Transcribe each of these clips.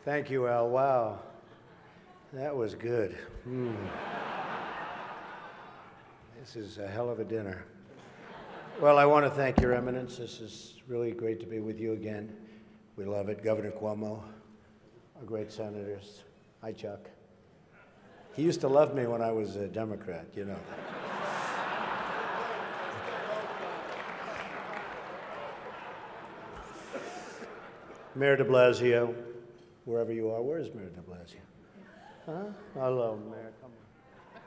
Thank you, Al. Wow. That was good. This is a hell of a dinner. Well, I want to thank Your Eminence. This is really great to be with you again. We love it. Governor Cuomo, our great senators. Hi, Chuck. He used to love me when I was a Democrat, you know. Mayor de Blasio, wherever you are. Where is Mayor de Blasio? Huh? Hello, Mayor. Come on.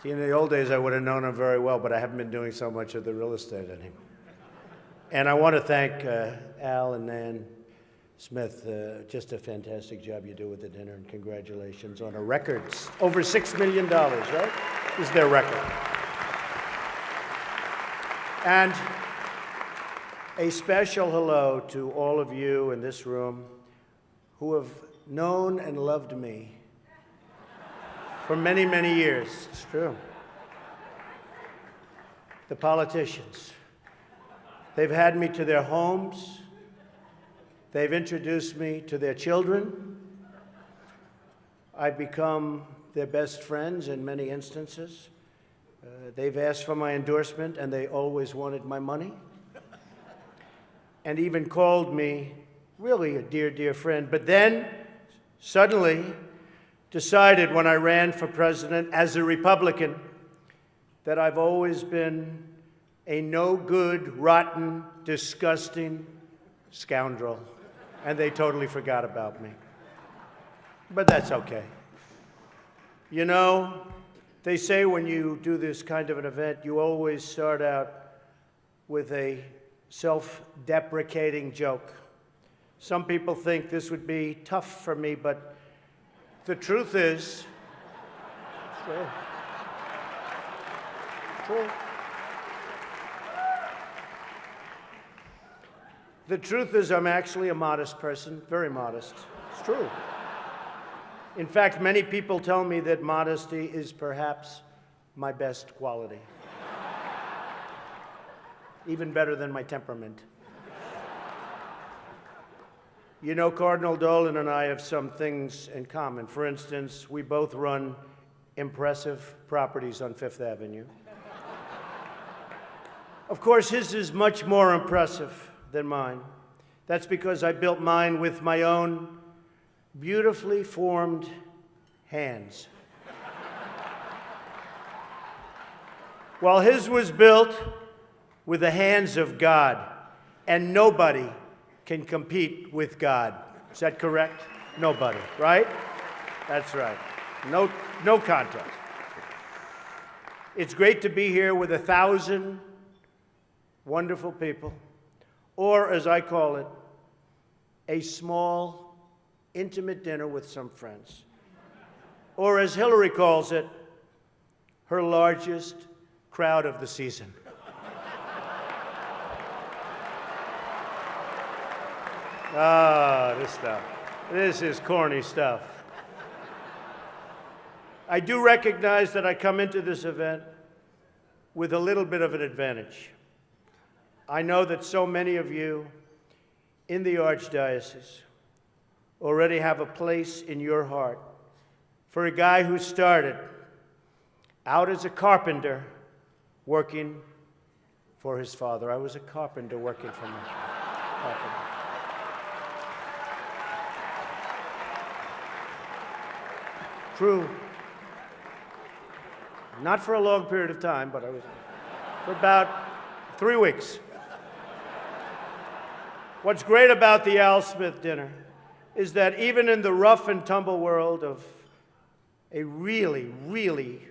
See, in the old days, I would have known him very well, but I haven't been doing so much of the real estate anymore. And I want to thank Al and Nan Smith. Just a fantastic job you do with the dinner, and congratulations on a record. Over $6 million, right? This is their record. And a special hello to all of you in this room who have known and loved me for many, many years. It's true. The politicians. They've had me to their homes. They've introduced me to their children. I've become their best friends in many instances. They've asked for my endorsement, and they always wanted my money. And even called me really a dear, dear friend. But then, suddenly, decided when I ran for president as a Republican that I've always been a no-good, rotten, disgusting scoundrel. And they totally forgot about me. But that's okay. You know, they say when you do this kind of an event, you always start out with a self-deprecating joke. Some people think this would be tough for me, but the truth is, true. The truth is I'm actually a modest person, very modest. It's true. In fact, many people tell me that modesty is perhaps my best quality. Even better than my temperament. You know, Cardinal Dolan and I have some things in common. For instance, we both run impressive properties on Fifth Avenue. Of course, his is much more impressive than mine. That's because I built mine with my own beautifully formed hands. While his was built with the hands of God, and nobody can compete with God. Is that correct? Nobody, right? That's right. No contest. It's great to be here with 1,000 wonderful people, or as I call it, a small, intimate dinner with some friends. Or as Hillary calls it, her largest crowd of the season. Ah, this stuff. This is corny stuff. I do recognize that I come into this event with a little bit of an advantage. I know that so many of you in the Archdiocese already have a place in your heart for a guy who started out as a carpenter working for his father. I was a carpenter working for my father. True. Not for a long period of time, but I was for about 3 weeks. What's great about the Al Smith dinner is that even in the rough and tumble world of a really, really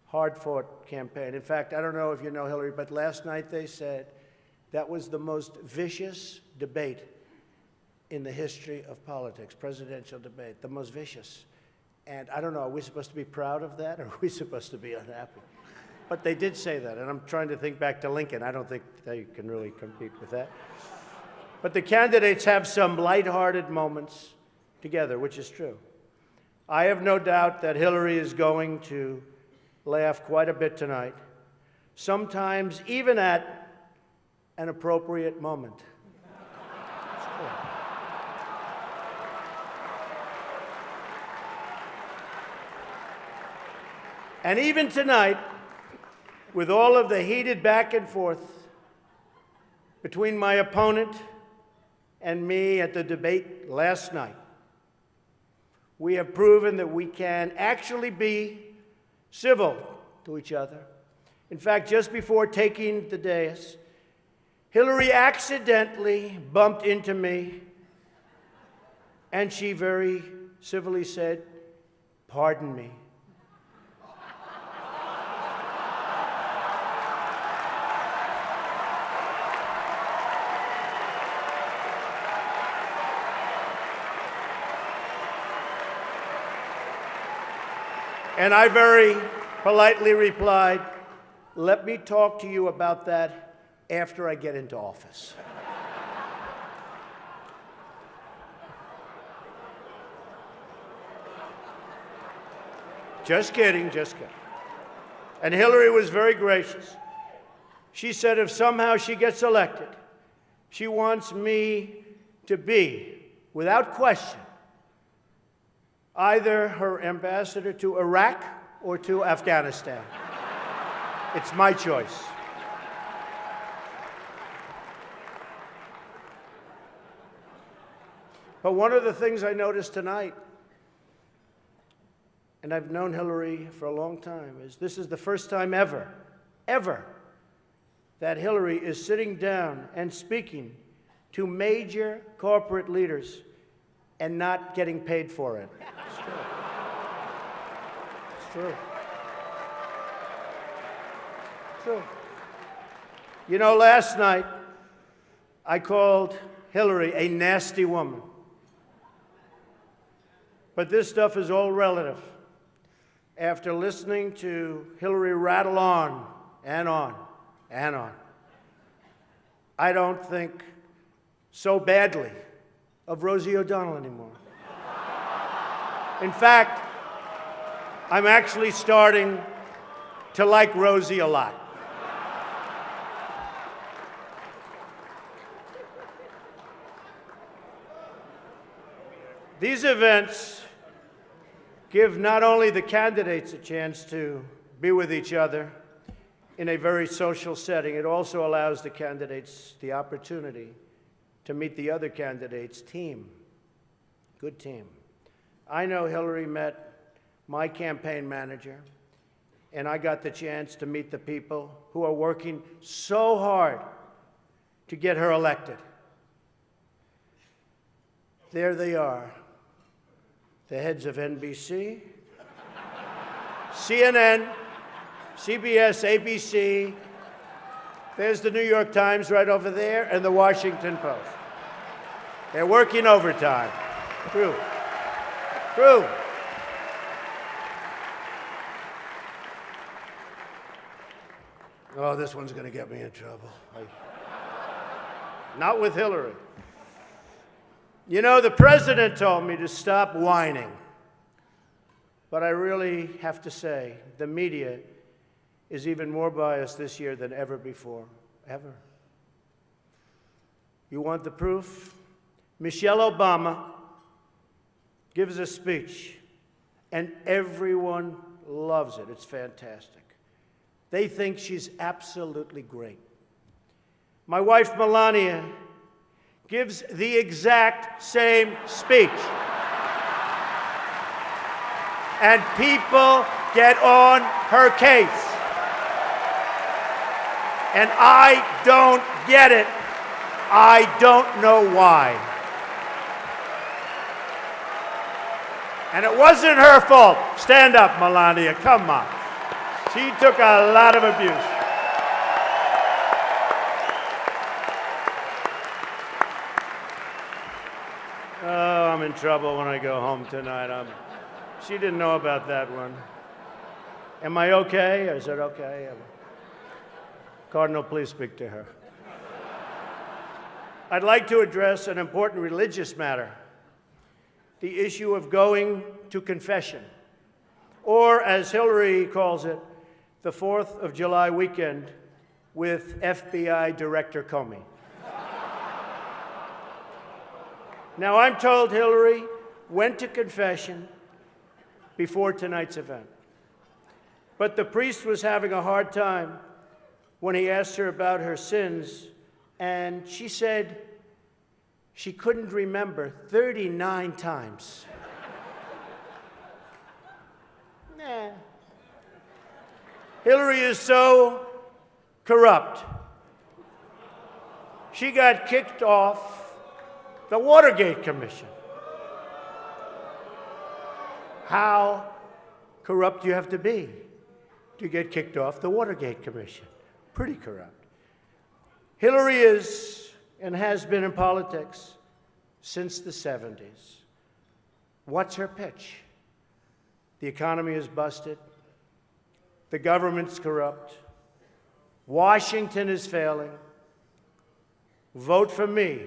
hard-fought campaign. In fact, I don't know if you know Hillary, but last night they said that was the most vicious debate in the history of politics, presidential debate, the most vicious. And I don't know, are we supposed to be proud of that, or are we supposed to be unhappy? But they did say that, and I'm trying to think back to Lincoln. I don't think they can really compete with that. But the candidates have some lighthearted moments together, which is true. I have no doubt that Hillary is going to laugh quite a bit tonight, sometimes even at an appropriate moment. And even tonight, with all of the heated back and forth between my opponent and me at the debate last night, we have proven that we can actually be civil to each other. In fact, just before taking the dais, Hillary accidentally bumped into me, and she very civilly said, "Pardon me." And I very politely replied, "Let me talk to you about that after I get into office." Just kidding, just kidding. And Hillary was very gracious. She said if somehow she gets elected, she wants me to be, without question, either her ambassador to Iraq or to Afghanistan. It's my choice. But one of the things I noticed tonight, and I've known Hillary for a long time, is this is the first time ever, that Hillary is sitting down and speaking to major corporate leaders and not getting paid for it. It's true. It's true. It's true. You know, last night, I called Hillary a nasty woman. But this stuff is all relative. After listening to Hillary rattle on and on and on, I don't think so badly of Rosie O'Donnell anymore. In fact, I'm actually starting to like Rosie a lot. These events give not only the candidates a chance to be with each other in a very social setting, it also allows the candidates the opportunity to meet the other candidates' team. Good team. I know Hillary met my campaign manager, and I got the chance to meet the people who are working so hard to get her elected. There they are. The heads of NBC, CNN, CBS, ABC. There's the New York Times right over there, and the Washington Post. They're working overtime. True. True. Oh, this one's going to get me in trouble. Not with Hillary. You know, the president told me to stop whining. But I really have to say, the media is even more biased this year than ever before. Ever. You want the proof? Michelle Obama gives a speech, and everyone loves it. It's fantastic. They think she's absolutely great. My wife, Melania, gives the exact same speech. And people get on her case. And I don't get it. I don't know why. And it wasn't her fault. Stand up, Melania. Come on. She took a lot of abuse. Oh, I'm in trouble when I go home tonight. She didn't know about that one. Am I okay? Is it okay? Cardinal, please speak to her. I'd like to address an important religious matter, the issue of going to confession, or as Hillary calls it, the 4th of July weekend with FBI Director Comey. Now, I'm told Hillary went to confession before tonight's event. But the priest was having a hard time when he asked her about her sins, and she said she couldn't remember 39 times. Nah. Hillary is so corrupt. She got kicked off the Watergate Commission. How corrupt do you have to be to get kicked off the Watergate Commission? Pretty corrupt. Hillary is and has been in politics since the 70s. What's her pitch? The economy is busted. The government's corrupt. Washington is failing. Vote for me.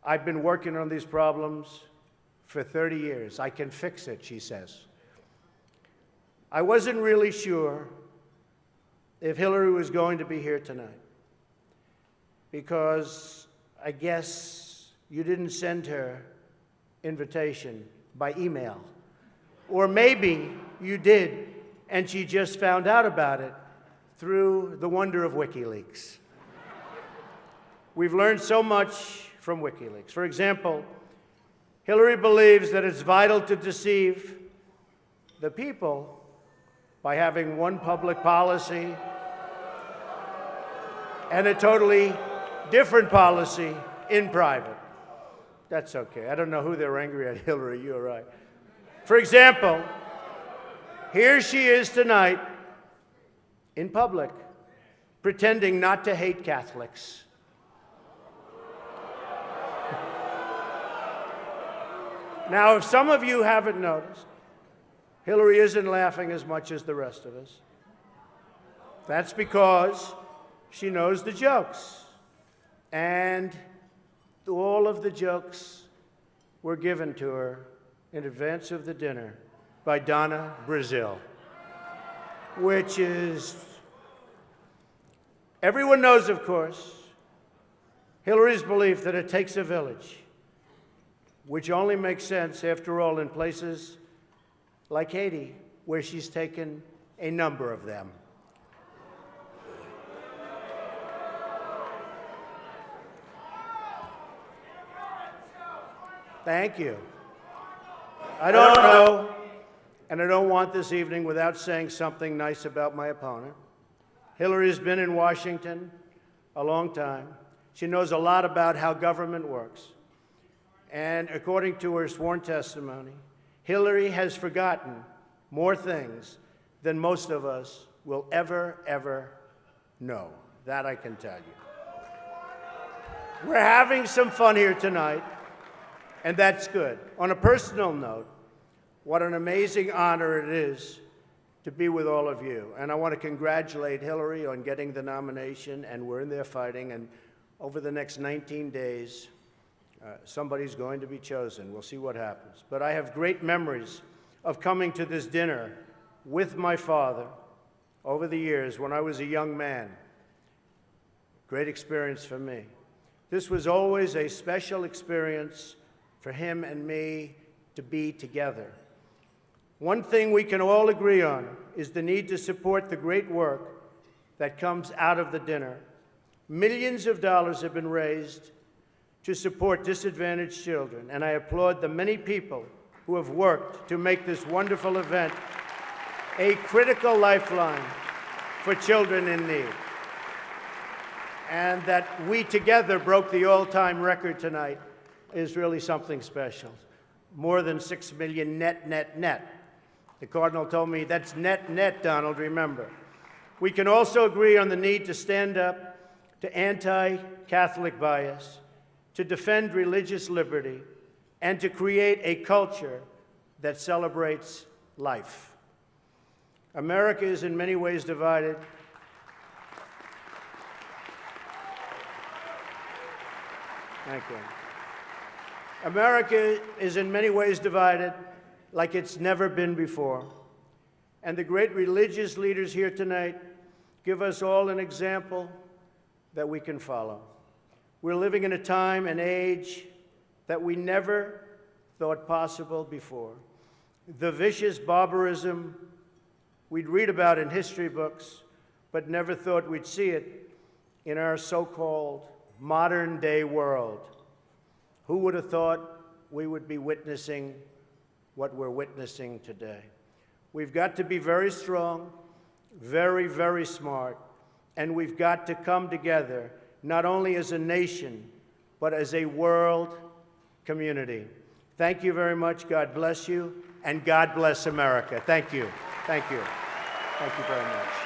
I've been working on these problems for 30 years. I can fix it, she says. I wasn't really sure if Hillary was going to be here tonight because I guess you didn't send her invitation by email. Or maybe you did, and she just found out about it through the wonder of WikiLeaks. We've learned so much from WikiLeaks. For example, Hillary believes that it's vital to deceive the people by having one public policy and a totally different policy in private. That's okay. I don't know who they're angry at, Hillary, you're right. For example, here she is tonight in public, pretending not to hate Catholics. Now, if some of you haven't noticed, Hillary isn't laughing as much as the rest of us. That's because she knows the jokes. And all of the jokes were given to her in advance of the dinner by Donna Brazile, which is, everyone knows, of course, Hillary's belief that it takes a village, which only makes sense, after all, in places like Haiti, where she's taken a number of them. Thank you. I don't know, and I don't want this evening without saying something nice about my opponent. Hillary has been in Washington a long time. She knows a lot about how government works. And according to her sworn testimony, Hillary has forgotten more things than most of us will ever know. That I can tell you. We're having some fun here tonight, and that's good. On a personal note, what an amazing honor it is to be with all of you. And I want to congratulate Hillary on getting the nomination, and we're in there fighting, and over the next 19 days, somebody's going to be chosen. We'll see what happens. But I have great memories of coming to this dinner with my father over the years when I was a young man. Great experience for me. This was always a special experience for him and me to be together. One thing we can all agree on is the need to support the great work that comes out of the dinner. Millions of dollars have been raised to support disadvantaged children, and I applaud the many people who have worked to make this wonderful event a critical lifeline for children in need. And that we together broke the all-time record tonight is really something special. More than 6 million net. The Cardinal told me that's net, Donald, remember. We can also agree on the need to stand up to anti-Catholic bias, to defend religious liberty, and to create a culture that celebrates life. America is in many ways divided. Thank you. America is in many ways divided like it's never been before. And the great religious leaders here tonight give us all an example that we can follow. We're living in a time and age that we never thought possible before. The vicious barbarism we'd read about in history books, but never thought we'd see it in our so-called modern-day world. Who would have thought we would be witnessing what we're witnessing today? We've got to be very strong, very, very smart, and we've got to come together, not only as a nation, but as a world community. Thank you very much. God bless you, and God bless America. Thank you. Thank you. Thank you very much.